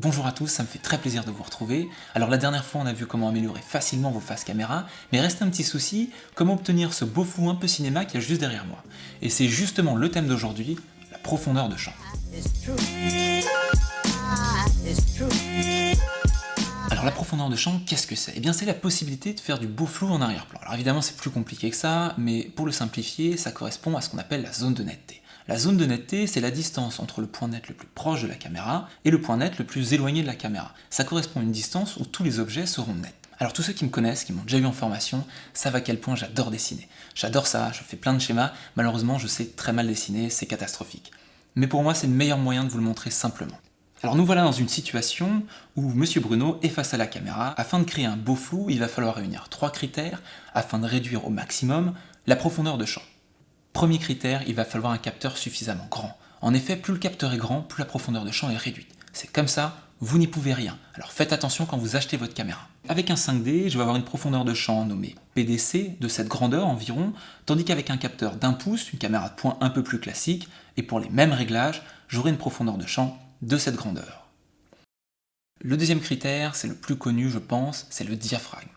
Bonjour à tous, ça me fait très plaisir de vous retrouver. Alors la dernière fois on a vu comment améliorer facilement vos faces caméra, mais reste un petit souci, comment obtenir ce beau flou un peu cinéma qu'il y a juste derrière moi. Et c'est justement le thème d'aujourd'hui, la profondeur de champ. Alors la profondeur de champ, qu'est-ce que c'est? Eh bien c'est la possibilité de faire du beau flou en arrière-plan. Alors évidemment c'est plus compliqué que ça, mais pour le simplifier, ça correspond à ce qu'on appelle la zone de netteté. La zone de netteté, c'est la distance entre le point net le plus proche de la caméra et le point net le plus éloigné de la caméra. Ça correspond à une distance où tous les objets seront nets. Alors tous ceux qui me connaissent, qui m'ont déjà vu en formation, savent à quel point j'adore dessiner. J'adore ça, je fais plein de schémas, malheureusement je sais très mal dessiner, c'est catastrophique. Mais pour moi c'est le meilleur moyen de vous le montrer simplement. Alors nous voilà dans une situation où Monsieur Bruno est face à la caméra. Afin de créer un beau flou, il va falloir réunir 3 critères afin de réduire au maximum la profondeur de champ. Premier critère, il va falloir un capteur suffisamment grand. En effet, plus le capteur est grand, plus la profondeur de champ est réduite. C'est comme ça, vous n'y pouvez rien. Alors faites attention quand vous achetez votre caméra. Avec un 5D, je vais avoir une profondeur de champ nommée PDC de cette grandeur environ, tandis qu'avec un capteur d'1 pouce, une caméra de point un peu plus classique, et pour les mêmes réglages, j'aurai une profondeur de champ de cette grandeur. Le deuxième critère, c'est le plus connu je pense, c'est le diaphragme.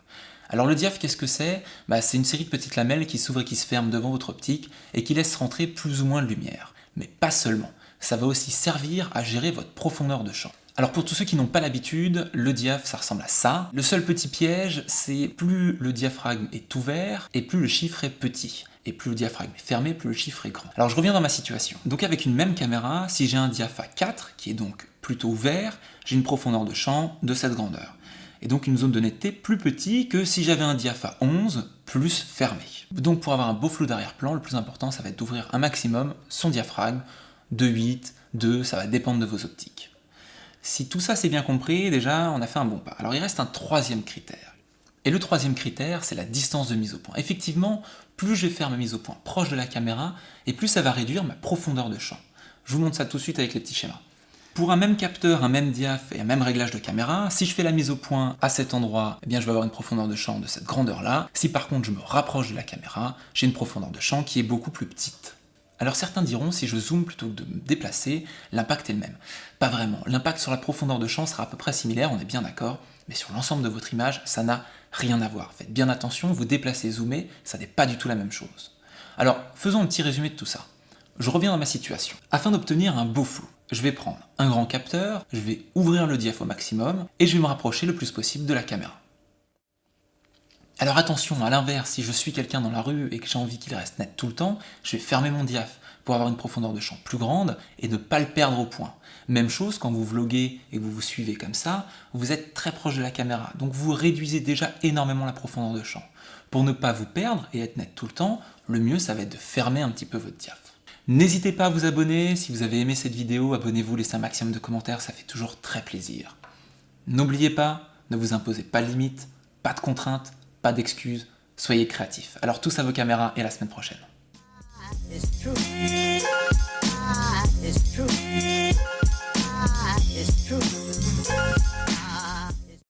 Alors le diaph, qu'est-ce que c'est? C'est une série de petites lamelles qui s'ouvrent et qui se ferment devant votre optique et qui laissent rentrer plus ou moins de lumière. Mais pas seulement, ça va aussi servir à gérer votre profondeur de champ. Alors pour tous ceux qui n'ont pas l'habitude, le diaph ça ressemble à ça. Le seul petit piège, c'est plus le diaphragme est ouvert et plus le chiffre est petit. Et plus le diaphragme est fermé, plus le chiffre est grand. Alors je reviens dans ma situation. Donc avec une même caméra, si j'ai un diaph à 4, qui est donc plutôt ouvert, j'ai une profondeur de champ de cette grandeur. Et donc une zone de netteté plus petite que si j'avais un diaph à 11, plus fermé. Donc pour avoir un beau flou d'arrière-plan, le plus important ça va être d'ouvrir un maximum son diaphragme, de 8, 2, ça va dépendre de vos optiques. Si tout ça c'est bien compris, déjà on a fait un bon pas. Alors il reste un troisième critère. Et le troisième critère, c'est la distance de mise au point. Effectivement, plus je vais faire ma mise au point proche de la caméra, et plus ça va réduire ma profondeur de champ. Je vous montre ça tout de suite avec les petits schémas. Pour un même capteur, un même diaph et un même réglage de caméra, si je fais la mise au point à cet endroit, eh bien je vais avoir une profondeur de champ de cette grandeur-là. Si par contre je me rapproche de la caméra, j'ai une profondeur de champ qui est beaucoup plus petite. Alors certains diront, si je zoome plutôt que de me déplacer, l'impact est le même. Pas vraiment. L'impact sur la profondeur de champ sera à peu près similaire, on est bien d'accord, mais sur l'ensemble de votre image, ça n'a rien à voir. Faites bien attention, vous déplacez, zoomez, ça n'est pas du tout la même chose. Alors, faisons un petit résumé de tout ça. Je reviens dans ma situation. Afin d'obtenir un beau flou, je vais prendre un grand capteur, je vais ouvrir le diaph au maximum, et je vais me rapprocher le plus possible de la caméra. Alors attention, à l'inverse, si je suis quelqu'un dans la rue et que j'ai envie qu'il reste net tout le temps, je vais fermer mon diaph pour avoir une profondeur de champ plus grande et ne pas le perdre au point. Même chose quand vous vloguez et que vous vous suivez comme ça, vous êtes très proche de la caméra, donc vous réduisez déjà énormément la profondeur de champ. Pour ne pas vous perdre et être net tout le temps, le mieux ça va être de fermer un petit peu votre diaph. N'hésitez pas à vous abonner, si vous avez aimé cette vidéo, abonnez-vous, laissez un maximum de commentaires, ça fait toujours très plaisir. N'oubliez pas, ne vous imposez pas de limites, pas de contraintes, pas d'excuses, soyez créatifs. Alors tous à vos caméras et à la semaine prochaine.